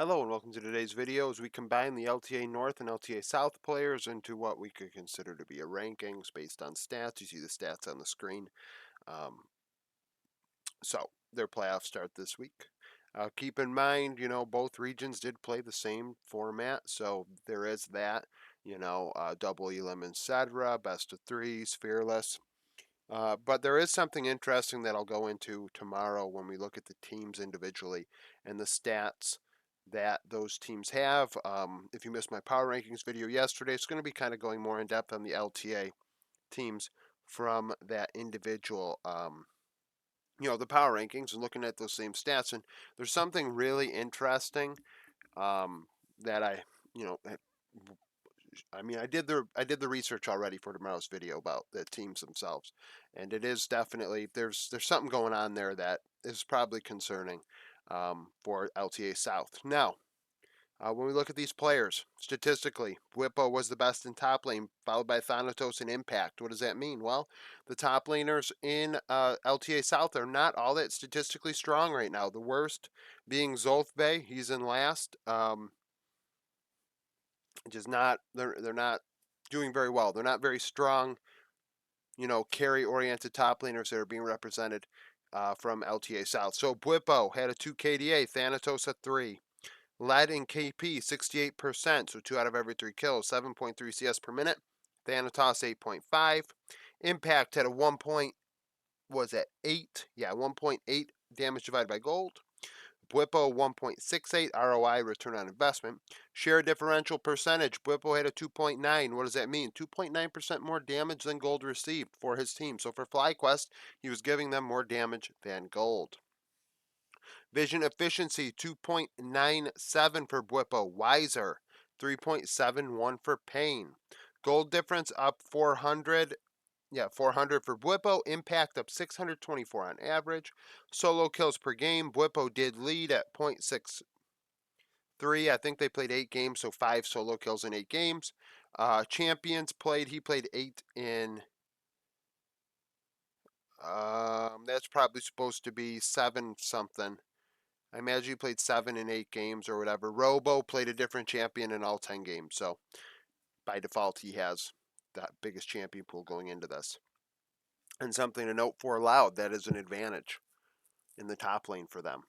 Hello and welcome to today's video as we combine the LTA North and LTA South players into what we could consider to be a rankings based on stats. You see the stats on the screen. So their playoffs start this week. Keep in mind, both regions did play the same format, so there is that, double elim, etc., best of threes, fearless. But there is something interesting that I'll go into tomorrow when we look at the teams individually and the stats that those teams have. If you missed my power rankings video yesterday, it's going to be kind of going more in depth on the LTA teams from that individual, the power rankings and looking at those same stats. And there's something really interesting that you know, I did the research already for tomorrow's video about the teams themselves, and it is definitely there's something going on there that is probably concerning for LTA South. Now, when we look at these players statistically, Whippo was the best in top lane, followed by Thanatos and Impact. What does that mean? Well, the top laners in LTA South are not all that statistically strong right now. The worst being Zolfbay, he's in last. Just not they're not doing very well. They're not very strong, carry oriented top laners that are being represented from LTA South. So Bwipo had a 2 KDA, Thanatos a 3. Led in KP 68%, so 2 out of every 3 kills, 7.3 CS per minute. Thanatos 8.5. Impact had a 1 point, was at 8? Yeah, 1.8 damage divided by gold. Bwipo 1.68 ROI, return on investment. Share differential percentage, Bwipo had a 2.9. What does that mean? 2.9% more damage than gold received for his team. So for FlyQuest, he was giving them more damage than gold. Vision efficiency 2.97 for Bwipo. Wiser 3.71 for Pain. Gold difference up 400. Yeah, 400 for Bwipo. Impact up 624 on average. Solo kills per game. Bwipo did lead at 0.63. I think they played 8 games, so 5 solo kills in 8 games. Champions played. He played 8 in. That's probably supposed to be 7 something. I imagine he played 7 in 8 games or whatever. Robo played a different champion in all 10 games, so by default he has the biggest champion pool going into this. And something to note for Loud, that is an advantage in the top lane for them,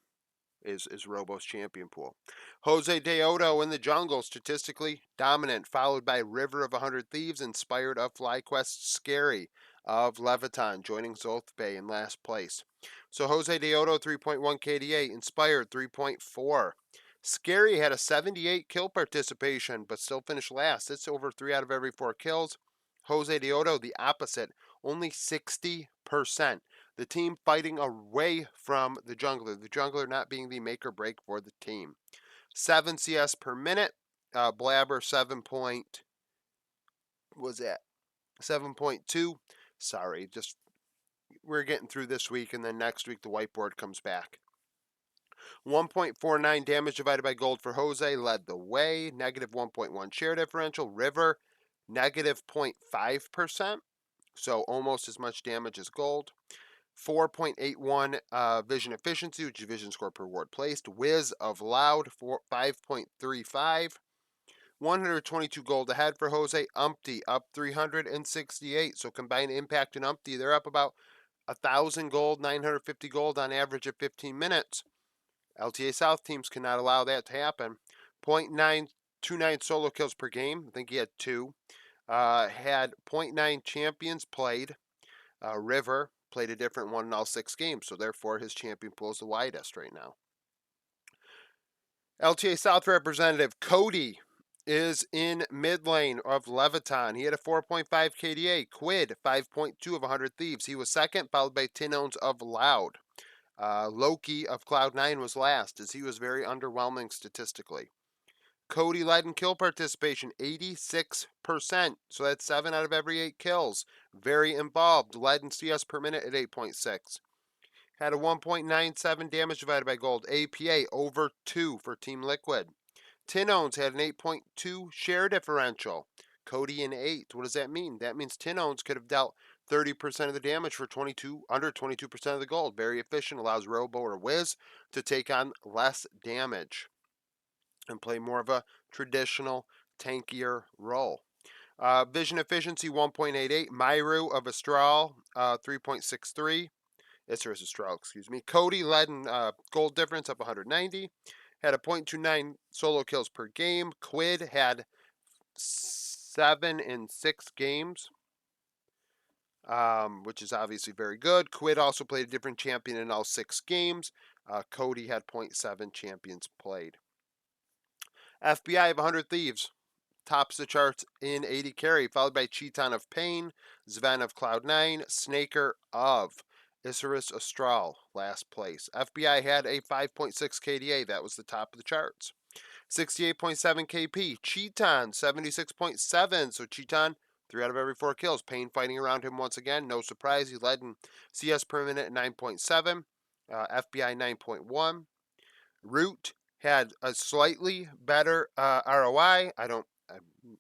is Robo's champion pool. Jose Deodo in the jungle, statistically dominant, followed by River of 100 Thieves, inspired of FlyQuest, Scary of Leviton, joining Zolth in last place. So Jose Deodo 3.1 KDA, inspired 3.4. Scary had a 78 kill participation, but still finished last. It's over 3 out of every 4 kills. Jose Deodo, the opposite, only 60%. The team fighting away from the jungler not being the make or break for the team. 7 CS per minute. Blabber 7.2. Sorry, just we're getting through this week, and then next week the whiteboard comes back. 1.49 damage divided by gold for Jose, led the way. Negative 1.1 share differential. River, negative 0.5%, so almost as much damage as gold. 4.81 vision efficiency, which is vision score per ward placed. Wiz of Loud, 5.35. 122 gold ahead for Jose. Umpty up 368. So combined Impact and Umpty, they're up about 1,000 gold, 950 gold on average at 15 minutes. LTA South teams cannot allow that to happen. 0.929 solo kills per game. I think he had 2. Had 0.9 champions played. River played a different one in all 6 games, so therefore his champion pool is the widest right now. LTA South representative Cody is in mid lane of Leviton. He had a 4.5 KDA. Quid, 5.2 of 100 Thieves. He was second, followed by Tinones of Loud. Loki of Cloud9 was last, as he was very underwhelming statistically. Cody led in kill participation, 86%. So that's 7 out of every 8 kills. Very involved. Led in CS per minute at 8.6. Had a 1.97 damage divided by gold. APA over 2 for Team Liquid. Tinones had an 8.2 share differential. Cody an 8. What does that mean? That means Tinones could have dealt 30% of the damage for under 22% of the gold. Very efficient, allows Robo or Wiz to take on less damage. and play more of a traditional, tankier role. Vision efficiency 1.88. Myru of Astral 3.63. Isra Astral, excuse me. Cody led in gold difference up 190. Had a .29 solo kills per game. Quid had 7 in 6 games, which is obviously very good. Quid also played a different champion in all 6 games. Cody had .7 champions played. FBI of 100 Thieves tops the charts in 80 carry, followed by Cheaton of Pain, Sven of Cloud9, Snaker of Isurus Astral, last place. FBI had a 5.6 KDA, that was the top of the charts. 68.7 KP, Cheaton 76.7, so Cheaton 3 out of every 4 kills. Pain fighting around him once again, no surprise, he led in CS per minute at 9.7, FBI 9.1. Root had a slightly better ROI. I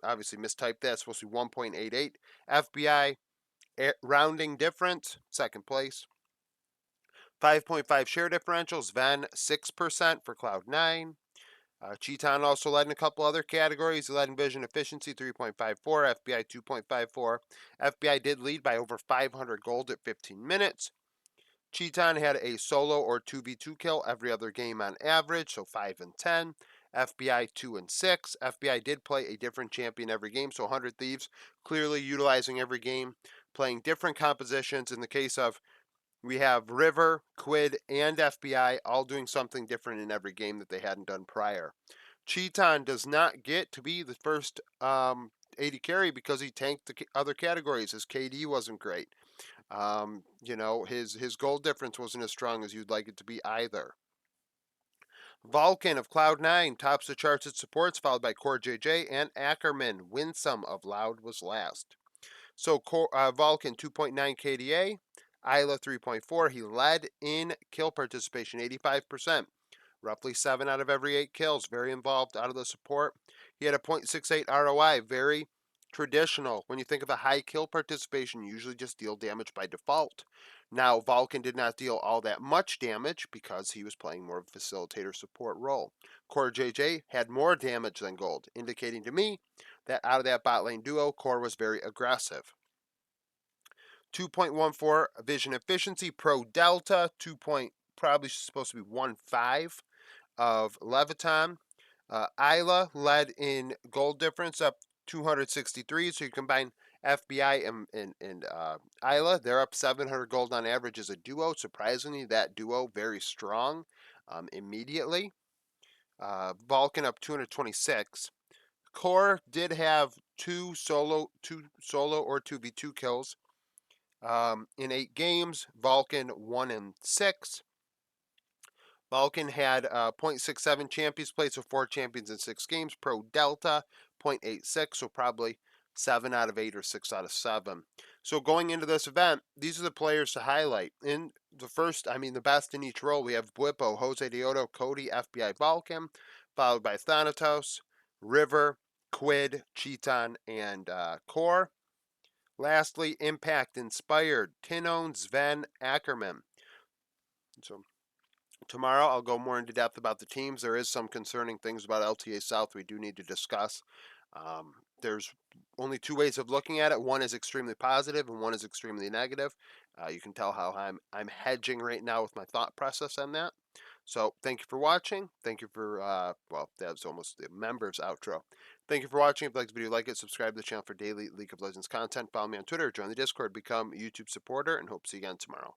obviously mistyped that. It's supposed to be 1.88. FBI rounding difference, second place. 5.5 share differentials. Sven 6% for Cloud9. Cheaton also led in a couple other categories. He led in vision efficiency 3.54, FBI 2.54. FBI did lead by over 500 gold at 15 minutes. Cheaton had a solo or 2v2 kill every other game on average, so 5 and 10. FBI 2 and 6. FBI did play a different champion every game, so 100 Thieves clearly utilizing every game, playing different compositions. In the case of, we have River, Quid, and FBI all doing something different in every game that they hadn't done prior. Cheaton does not get to be the first 80 carry because he tanked the other categories. His KD wasn't great. His gold difference wasn't as strong as you'd like it to be either. Vulcan of Cloud9 tops the charts at supports, followed by Core JJ and Ackerman. Winsome of Loud was last. So Vulcan 2.9 KDA, Isla 3.4. He led in kill participation, 85%. Roughly 7 out of every 8 kills. Very involved out of the support. He had a .68 ROI. Very traditional. When you think of a high kill participation, you usually just deal damage by default. Now, Vulcan did not deal all that much damage because he was playing more of a facilitator support role. Core JJ had more damage than gold, indicating to me that out of that bot lane duo, Core was very aggressive. 2.14 vision efficiency, Pro Delta, probably supposed to be 1.5 of Leviton. Isla led in gold difference up 263. So you combine FBI and Isla, they're up 700 gold on average as a duo. Surprisingly, that duo very strong immediately. Vulcan up 226. Core did have two solo or 2v2 kills in 8 games. Vulcan 1 and 6. Vulcan had .67 champions played, so 4 champions in 6 games. Pro Delta, .86, so probably 7 out of 8 or 6 out of 7. So going into this event, these are the players to highlight. In the first, the best in each role, we have Blippo, Jose Dioto, Cody, FBI Vulcan, followed by Thanatos, River, Quid, Cheaton, and Core. Lastly, Impact Inspired, Tinone, Sven, Ackerman. So tomorrow, I'll go more into depth about the teams. There is some concerning things about LTA South we do need to discuss. There's only 2 ways of looking at it. One is extremely positive, and one is extremely negative. You can tell how I'm hedging right now with my thought process on that. So thank you for watching. Thank you for, that was almost the members outro. Thank you for watching. If you like the video, like it, subscribe to the channel for daily League of Legends content. Follow me on Twitter, join the Discord, become a YouTube supporter, and hope to see you again tomorrow.